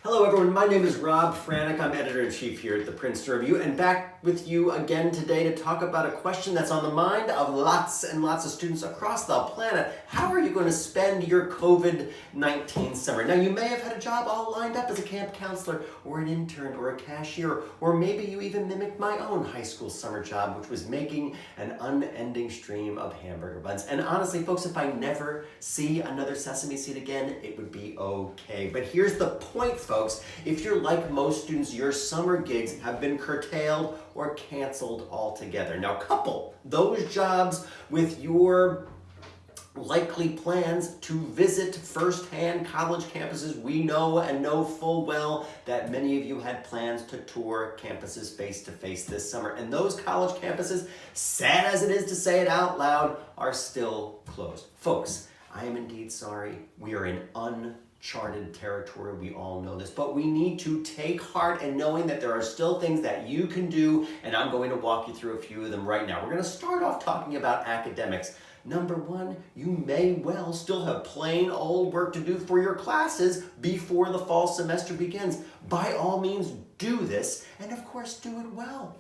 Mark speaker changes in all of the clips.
Speaker 1: Hello everyone, my name is Rob Franek. I'm editor-in-chief here at the Princeton Review, and back with you again today to talk about a question that's on the mind of lots and lots of students across the planet. How are you going to spend your COVID-19 summer? Now, you may have had a job all lined up as a camp counselor or an intern or a cashier, or maybe you even mimicked my own high school summer job, which was making an unending stream of hamburger buns. And honestly, folks, if I never see another sesame seed again, it would be okay. But here's the point, folks. If you're like most students, your summer gigs have been curtailed or canceled altogether. Now, couple those jobs with your likely plans to visit firsthand college campuses. We know and know full well that many of you had plans to tour campuses face-to-face this summer. And those college campuses, sad as it is to say it out loud, are still closed. Folks, I am indeed sorry. We are in uncharted territory. We all know this, but we need to take heart in knowing that there are still things that you can do, and I'm going to walk you through a few of them right now. We're going to start off talking about academics. Number one, you may well still have plain old work to do for your classes before the fall semester begins. By all means, do this, and of course, do it well.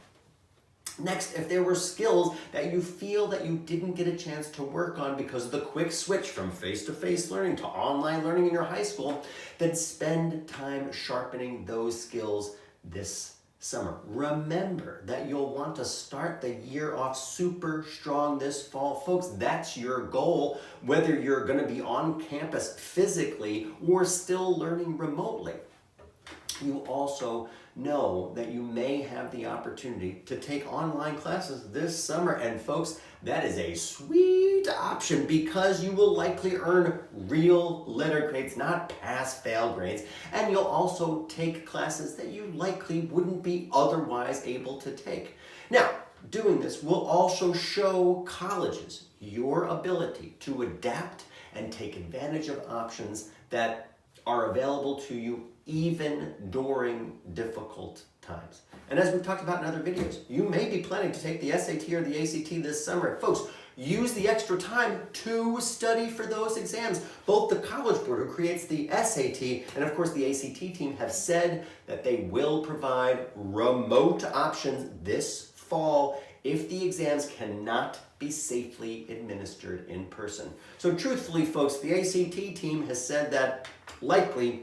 Speaker 1: Next, if there were skills that you feel that you didn't get a chance to work on because of the quick switch from face-to-face learning to online learning in your high school, then spend time sharpening those skills this summer. Remember that you'll want to start the year off super strong this fall. Folks, that's your goal, whether you're going to be on campus physically or still learning remotely. You also know that you may have the opportunity to take online classes this summer. And folks, that is a sweet option because you will likely earn real letter grades, not pass-fail grades. And you'll also take classes that you likely wouldn't be otherwise able to take. Now, doing this will also show colleges your ability to adapt and take advantage of options that are available to you even during difficult times. And as we've talked about in other videos, you may be planning to take the SAT or the ACT this summer. Folks, use the extra time to study for those exams. Both the College Board, who creates the SAT, and of course the ACT team have said that they will provide remote options this fall if the exams cannot be safely administered in person. So truthfully, folks, the ACT team has said that likely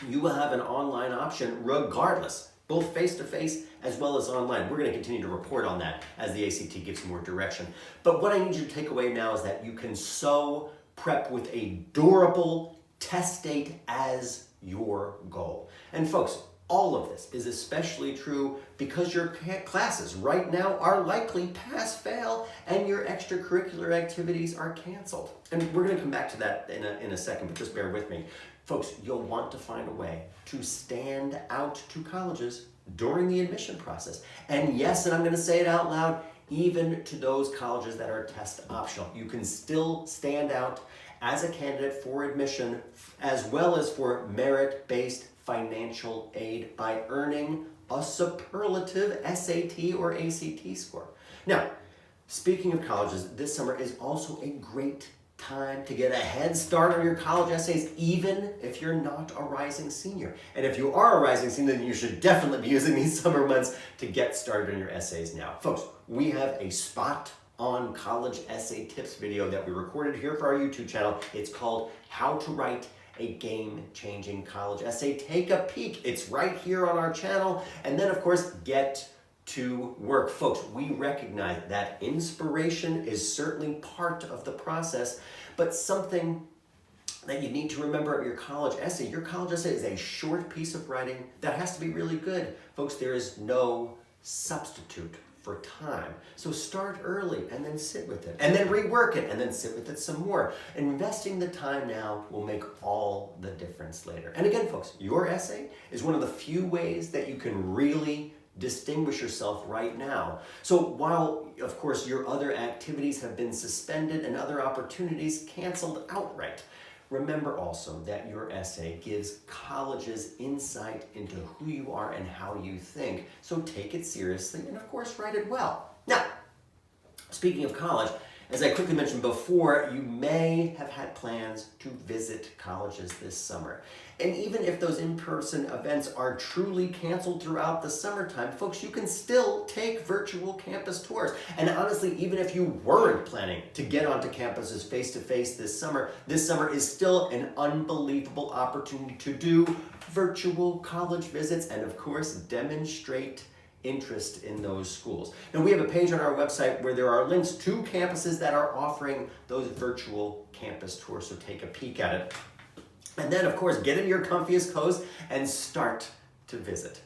Speaker 1: you will have an online option regardless, both face-to-face as well as online. We're going to continue to report on that as the ACT gives more direction. But what I need you to take away now is that you can so prep with a durable test date as your goal. And folks, all of this is especially true because your classes right now are likely pass-fail and your extracurricular activities are canceled. And we're going to come back to that in a second, but just bear with me. Folks, you'll want to find a way to stand out to colleges during the admission process. And yes, and I'm going to say it out loud, even to those colleges that are test optional. You can still stand out as a candidate for admission as well as for merit-based financial aid by earning a superlative SAT or ACT score. Now, speaking of colleges, this summer is also a great time to get a head start on your college essays, even if you're not a rising senior. And if you are a rising senior, then you should definitely be using these summer months to get started on your essays now. Folks, we have a spot on college essay tips video that we recorded here for our YouTube channel. It's called How to Write a Game-Changing College Essay. Take a peek. It's right here on our channel. And then, of course, get to work. Folks, we recognize that inspiration is certainly part of the process, but something that you need to remember of your college essay. Your college essay is a short piece of writing that has to be really good. Folks, there is no substitute for time. So start early and then sit with it and then rework it and then sit with it some more. Investing the time now will make all the difference later. And again, folks, your essay is one of the few ways that you can really distinguish yourself right now. So while, of course, your other activities have been suspended and other opportunities canceled outright, remember also that your essay gives colleges insight into who you are and how you think. So take it seriously and, of course, write it well. Now, speaking of college, As I quickly mentioned before, you may have had plans to visit colleges this summer. And even if those in-person events are truly canceled throughout the summertime, folks, you can still take virtual campus tours. And honestly, even if you weren't planning to get onto campuses face-to-face this summer is still an unbelievable opportunity to do virtual college visits and, of course, demonstrate interest in those schools. Now, we have a page on our website where there are links to campuses that are offering those virtual campus tours, so take a peek at it. And then, of course, get in your comfiest clothes and start to visit.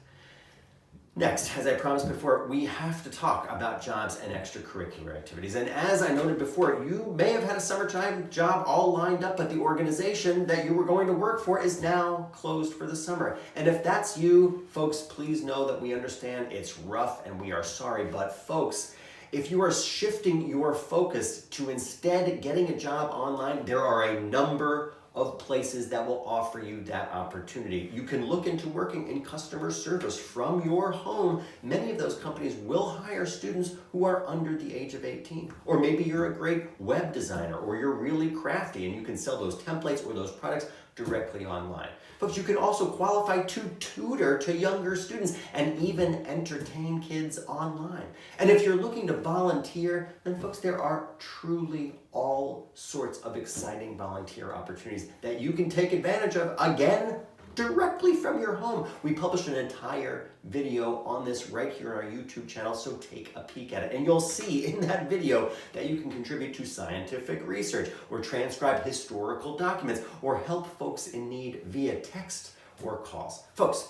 Speaker 1: Next, as I promised before, we have to talk about jobs and extracurricular activities. And as I noted before, you may have had a summertime job all lined up, but the organization that you were going to work for is now closed for the summer. And if that's you, folks, please know that we understand it's rough and we are sorry. But folks, if you are shifting your focus to instead getting a job online, there are a number of places that will offer you that opportunity. You can look into working in customer service from your home. Many of those companies will hire students who are under the age of 18. Or maybe you're a great web designer, or you're really crafty and you can sell those templates or those products directly online. Folks, you can also qualify to tutor to younger students and even entertain kids online. And if you're looking to volunteer, then folks, there are truly all sorts of exciting volunteer opportunities that you can take advantage of, again, directly from your home. We published an entire video on this right here on our YouTube channel, so take a peek at it. And you'll see in that video that you can contribute to scientific research, or transcribe historical documents, or help folks in need via text or calls. Folks,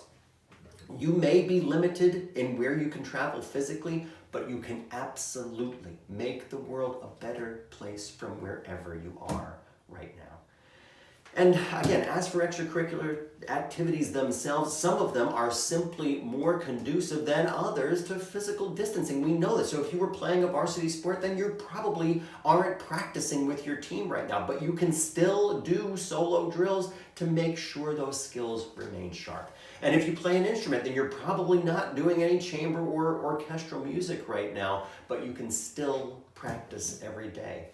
Speaker 1: you may be limited in where you can travel physically, but you can absolutely make the world a better place from wherever you are right now. And again, as for extracurricular activities themselves, some of them are simply more conducive than others to physical distancing. We know this. So if you were playing a varsity sport, then you probably aren't practicing with your team right now, but you can still do solo drills to make sure those skills remain sharp. And if you play an instrument, then you're probably not doing any chamber or orchestral music right now, but you can still practice every day.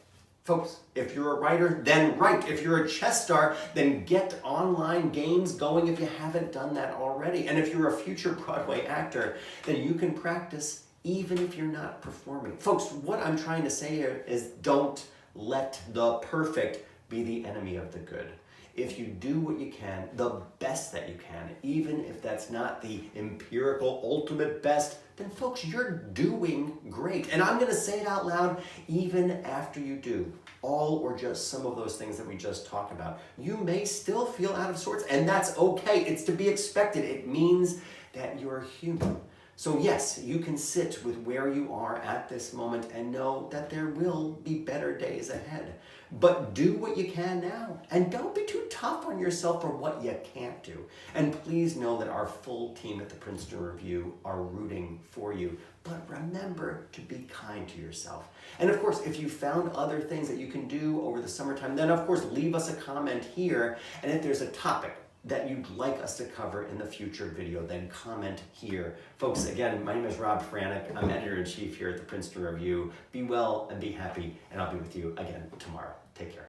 Speaker 1: Folks, if you're a writer, then write. If you're a chess star, then get online games going if you haven't done that already. And if you're a future Broadway actor, then you can practice even if you're not performing. Folks, what I'm trying to say here is don't let the perfect be the enemy of the good. If you do what you can, the best that you can, even if that's not the empirical ultimate best, then folks, you're doing great. And I'm gonna say it out loud, even after you do all or just some of those things that we just talked about. You may still feel out of sorts, and that's okay. It's to be expected. It means that you're human. So yes, you can sit with where you are at this moment and know that there will be better days ahead. But do what you can now, and don't be too tough on yourself for what you can't do. And please know that our full team at the Princeton Review are rooting for you. But remember to be kind to yourself. And of course, if you found other things that you can do over the summertime, then of course leave us a comment here. And if there's a topic that you'd like us to cover in the future video, then comment here. Folks, again, my name is Rob Franek. I'm Editor-in-Chief here at the Princeton Review. Be well and be happy, and I'll be with you again tomorrow. Take care.